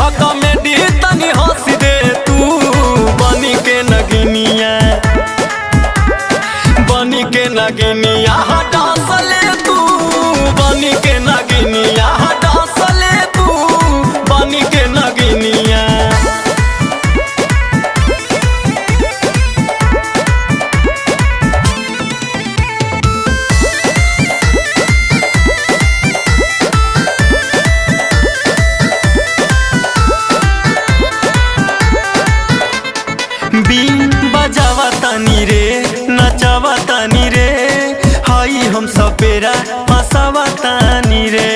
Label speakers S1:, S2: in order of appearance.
S1: ह कॉमेडी तनी हंस दे तू बनी के नगिनिया डांस ले तू बनी के नगिनिया डांस ले तू बनी के नगिनिया। बीन बजावा तानी रे नचावा तानी रे हाई हम सपेरा फसावा तानी रे।